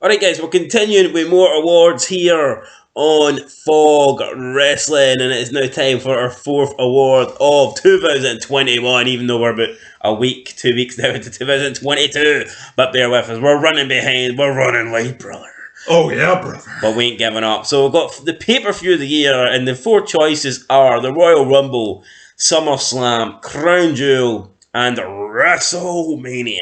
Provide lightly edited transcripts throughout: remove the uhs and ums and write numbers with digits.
Alright guys, we're continuing with more awards here on Fog Wrestling, and it is now time for our 4th award of 2021, even though we're about a week, 2 weeks now into 2022. But bear with us, we're running behind, we're running late, brother. Oh yeah, brother. But we ain't giving up. So we've got the Pay-Per-View of the Year, and the 4 choices are the Royal Rumble, SummerSlam, Crown Jewel, and WrestleMania.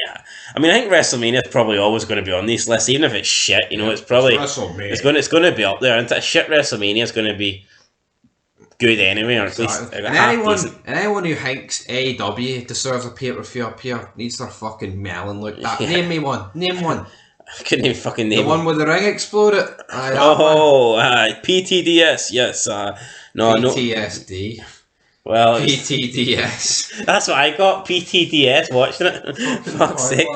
I mean, I think WrestleMania is probably always going to be on this list, even if it's shit. You know, it's probably it's going to be up there. And a shit WrestleMania is going to be good anyway, or at least anyone who thinks AEW deserves a pay-per-view up here needs their fucking melon looked at. Name me one. Name one. I couldn't even fucking name the one where the ring exploded. PTDS. Yes. No. PTSD. Well, PTDS. That's what I got. PTDS watching it. Fuck's sake.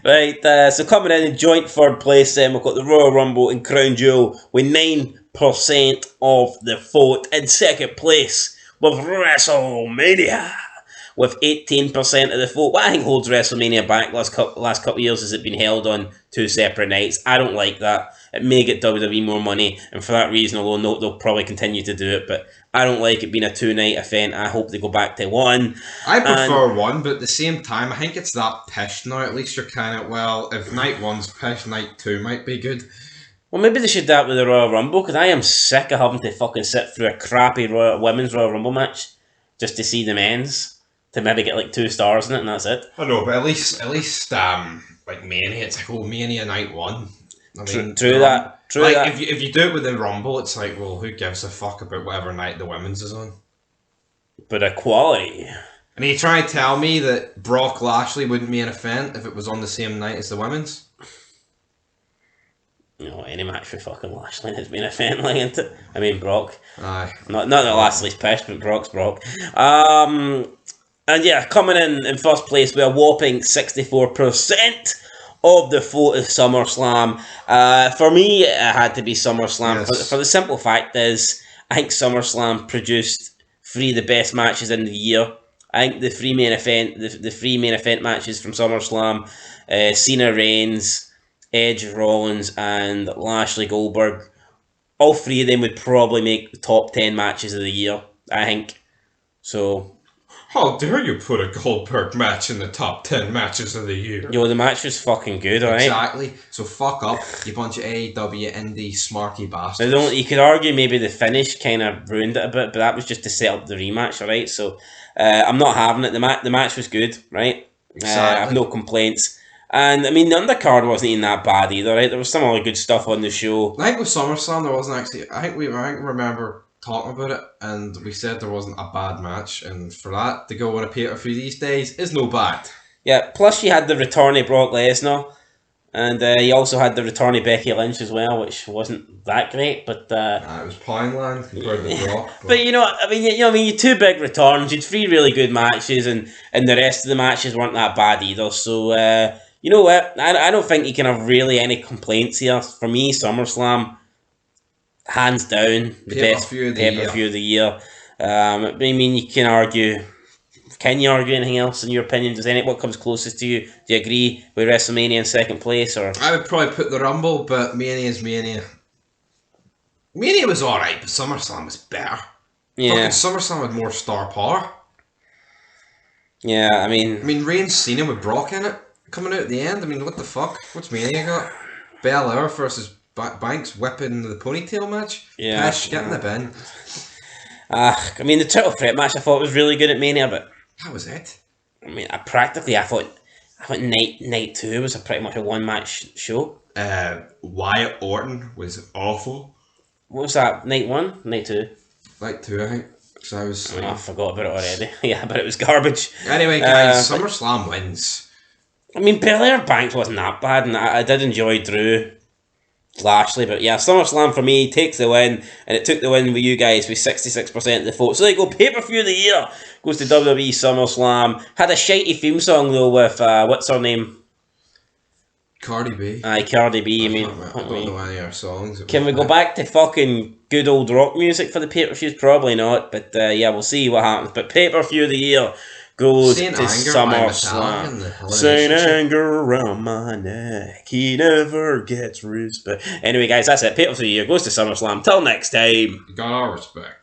Right, so coming in joint 3rd place, we've got the Royal Rumble and Crown Jewel with 9% of the vote. In 2nd place with WrestleMania with 18% of the vote. What I think holds WrestleMania back last couple of years is it been held on 2 separate nights. I don't like that. It may get WWE more money, and for that reason, although they'll probably continue to do it, but I don't like it being a 2-night event. I hope they go back to 1. I prefer 1, but at the same time, I think it's that pish now. At least you're kind of, well, if night 1's pish, night 2 might be good. Well, maybe they should do that with the Royal Rumble, because I am sick of having to fucking sit through a crappy Women's Royal Rumble match just to see the men's. To maybe get like 2 stars in it, and that's it. I know, but at least like Mania, it's like, oh, Mania night 1. I mean, true that. If you do it with the Rumble, it's like, well, who gives a fuck about whatever night the women's is on? But equality. And you try to tell me that Brock Lashley wouldn't be an event if it was on the same night as the women's? You know, any match for fucking Lashley has been a event, like, isn't it? I mean, Brock. Aye. Not that Lashley's pissed, but Brock's Brock. And yeah, coming in 1st place with a whopping 64% of the vote is SummerSlam. For me, it had to be SummerSlam. Yes. For the simple fact is, I think SummerSlam produced 3 of the best matches in the year. I think the 3 main event matches from SummerSlam, Cena Reigns, Edge Rollins, and Lashley Goldberg, all 3 of them would probably make the top 10 matches of the year, I think. So, how dare you put a Goldberg match in the top 10 matches of the year? Yo, the match was fucking good, alright? Exactly. So fuck up, you bunch of AEW indie smarky bastards. You could argue maybe the finish kind of ruined it a bit, but that was just to set up the rematch, alright? So, I'm not having it. The match was good, right? Exactly. I have no complaints. And, I mean, the undercard wasn't even that bad either, right? There was some other good stuff on the show. I think with SummerSlam, there wasn't actually... I remember talking about it, and we said there wasn't a bad match, and for that to go on a pay-per-view these days is no bad. Yeah, plus you had the return of Brock Lesnar, and you also had the return of Becky Lynch as well, which wasn't that great, but it was Poundland compared to Brock. But you know, I mean, you 2 big returns, you had 3 really good matches, and the rest of the matches weren't that bad either. So you know what? I don't think you can have really any complaints here. For me, SummerSlam, hands down, the best pay-per-view of the year. I mean, you can argue. Can you argue anything else in your opinion? What comes closest to you? Do you agree with WrestleMania in 2nd place, or? I would probably put the Rumble, but Mania is Mania. Mania was alright, but SummerSlam was better. Yeah. Fucking SummerSlam had more star power. Yeah, I mean, Reigns Cena with Brock in it coming out at the end. I mean, what the fuck? What's Mania got? Belair versus Banks whipping the ponytail match. Yeah, get in the bin. I mean, the title threat match I thought was really good at Mania, but that was it. I mean, I thought night 2 was pretty much a 1-match show. Wyatt Orton was awful. What was that? Night 1, night 2? Night 2, I think. So I was sleeping. I forgot about it already. Yeah, but it was garbage. Anyway, guys, SummerSlam wins. I mean, Belair Banks wasn't that bad, and I did enjoy Drew Lashley, but yeah, SummerSlam for me takes the win, and it took the win with you guys with 66% of the vote. So there you go, pay-per-view of the year goes to WWE SummerSlam. Had a shitey theme song though with what's her name? Cardi B. Cardi B. I don't know any of her songs. Can we go back to fucking good old rock music for the pay-per-views? Probably not, but yeah, we'll see what happens. But pay-per-view of the year goes Saint to Anger by Metallica SummerSlam. in the Saint elimination chamber. Anger around my neck, he never gets respect. Anyway, guys, that's it. Ppv of the Year goes to SummerSlam. Till next time. You got our respect.